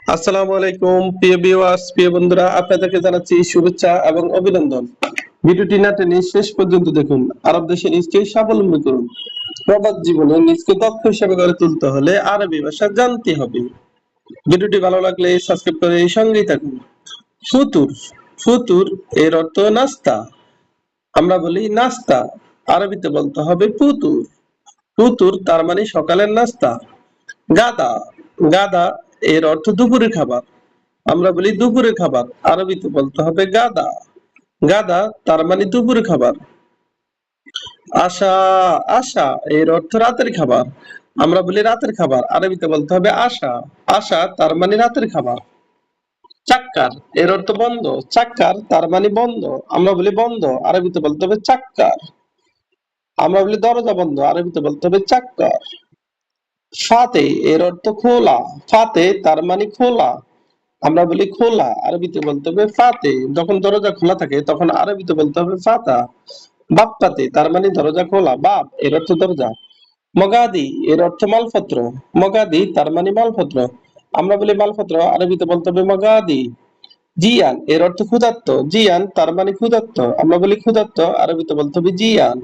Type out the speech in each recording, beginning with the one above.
আসসালামু আলাইকুম প্রিয় ভিউয়ার্স, প্রিয় বন্ধুরা, আপনাদেরকে জানাচ্ছি শুভেচ্ছা এবং অভিনন্দন। ভিডিওটি না টেনে শেষ পর্যন্ত দেখুন। আরব দেশে নিজকে স্বাবলম্বী করুন। প্রবাস জীবনে নিজকে দক্ষ হিসেবে গড়ে তুলতে হলে আরবি ভাষা জানতে হবে। ভিডিওটি ভালো লাগলে সাবস্ক্রাইব করে সঙ্গেই থাকুন। ফুতুর, ফুতুর এর অর্থ নাস্তা। আমরা বলি নাস্তা, আরবিতে বলতে হবে ফুতুর। ফুতুর তার মানে সকালের নাস্তা। গাদা, গাদা এর অর্থ দুপুরের খাবার। আমরা বলি দুপুরের খাবার, আরবিতে বলতে হবে গাদা। গাদা তার মানে দুপুরের খাবার। আশা, আশা এর অর্থ রাতের খাবার। আমরা বলি রাতের খাবার, আরবিতে বলতে হবে আশা। আশা তার মানে রাতের খাবার। চাক্কার এর অর্থ বন্ধ। চাক্কার তার মানে বন্ধ। আমরা বলি বন্ধ, আরবিতে বলতে হবে চাক্কার। আমরা বলি দরজা বন্ধ, আরবিতে বলতে হবে চাক্কার। ফাতে এর অর্থ খোলা। ফাতে তার মানে খোলা। আমরা বলি খোলা, আরবিতে বলতে হবে ফাতে। যখন দরজা খোলা থাকে তখন আরবিতে বলতে হবে ফাতা। বাপ্পাতে তার মানে দরজা খোলা। বাপ এর অর্থ দরজা। মগাদি এর অর্থ মালপত্র। মগাদি তার মানে মালপত্র। আমরা বলি মালপত্র, আরবিতে বলতে হবে মগাদি। জিয়ান এর অর্থ ক্ষুধার্ত। জিয়ান তার মানে ক্ষুধার্ত। আমরা বলি ক্ষুধার্ত, আরবিতে বলতে হবে জিয়ান।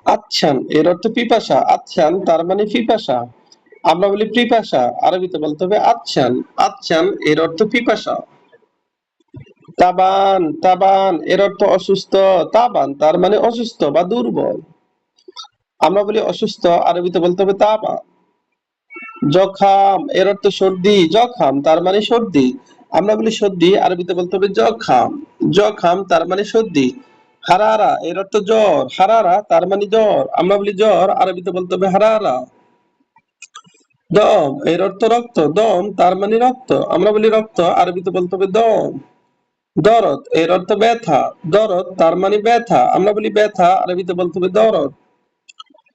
আচ্ছান এর অর্থ পিপাসা। আচ্ছান তার মানে পিপাসা। আমরা বলি পিপাসা, আরবিতে বলতে হবে আচ্ছান। আচ্ছান এর অর্থ পিপাসা। তাবান, তাবান এর অর্থ অসুস্থ। তাবান তার মানে অসুস্থ বা দুর্বল। আমরা বলি অসুস্থ, আরবিতে বলতে হবে তাবান। জখাম এর অর্থ সর্দি। জখাম তার মানে সর্দি। আমরা বলি সর্দি, আরবিতে বলতে হবে জখাম। জখাম তার মানে সর্দি। হারারা এর অর্থ জ্বর। হারারা তার মানে জ্বর। আমরা বলি জ্বর, আরবিতে বলতে হবে হারারা। দম এর অর্থ রক্ত। দম তার মানে রক্ত। আমরা বলি রক্ত, আরবিতে বলতে হবে দম। দরদ এর অর্থ ব্যথা। দরদ তার মানে ব্যথা। আমরা বলি ব্যথা, আরবিতে বলতে হবে দরদ।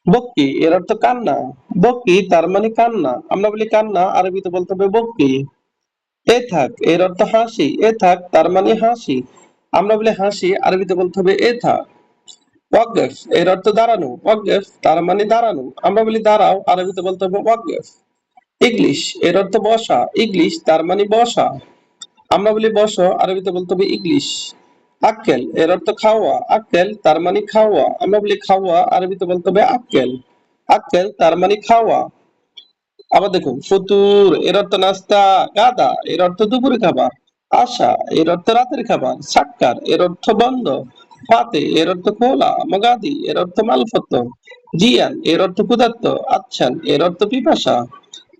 বক্কি এর অর্থ কান্না। বক্কি তার মানে কান্না। আমরা বলি কান্না, আরবিতে বলতে হবে বক্কি। এথাক এর অর্থ হাসি। এথাক তার মানে হাসি। আমরা বলি হাসি, আরবিতে বলতে হবে এথাক। ওয়াকফ এর অর্থ দাঁড়ানো। ওয়াকফ তার মানে দাঁড়ানো। আমরা বলি দাঁড়াও, আরবিতে বলতে হবে ওয়াকফ। ইংলিশ এর অর্থ বসা। ইংলিশ তার মানে বসা। আমরা বলি বসো, আরবিতে বলতে হবে ইংলিশ। আক্কেল এর অর্থ খাওয়া। আক্কেল তার মানে খাওয়া। আমরা বলি খাওয়া, আরবিতে বলতে হবে আক্কেল। আক্কেল তার মানে খাওয়া। আবার দেখুন, ফতুর এর অর্থ নাস্তা। গাদা এর অর্থ দুপুরে খাবার। আশা এর অর্থ রাতের খাবার। সাক্কার এর অর্থ বন্ধ। ফাতে এর অর্থ খোলা। মগাদি এর অর্থ মালপত্র। জিয়ান এর অর্থ ক্ষুধার্ত। আচ্ছান এর অর্থ পিপাসা।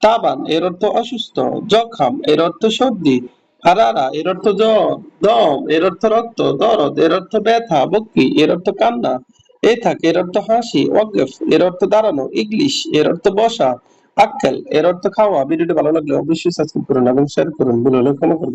তাবান এর অর্থ অসুস্থ। জখাম এর অর্থ সর্দি। হারারা এর অর্থ জ্বর। দম এর অর্থ রক্ত। দরদ এর অর্থ ব্যথা। বক্কি এর অর্থ কান্না। এথাক এর অর্থ হাসি। ওয়াকফ এর অর্থ দাঁড়ানো। ইংলিশ এর অর্থ বসা। আক্কেল এর অর্থ খাওয়া। ভিডিওটি ভালো লাগলে অবশ্যই সাবস্ক্রাইব করুন এবং শেয়ার করুন। ভুল হলে ক্ষমা করবেন।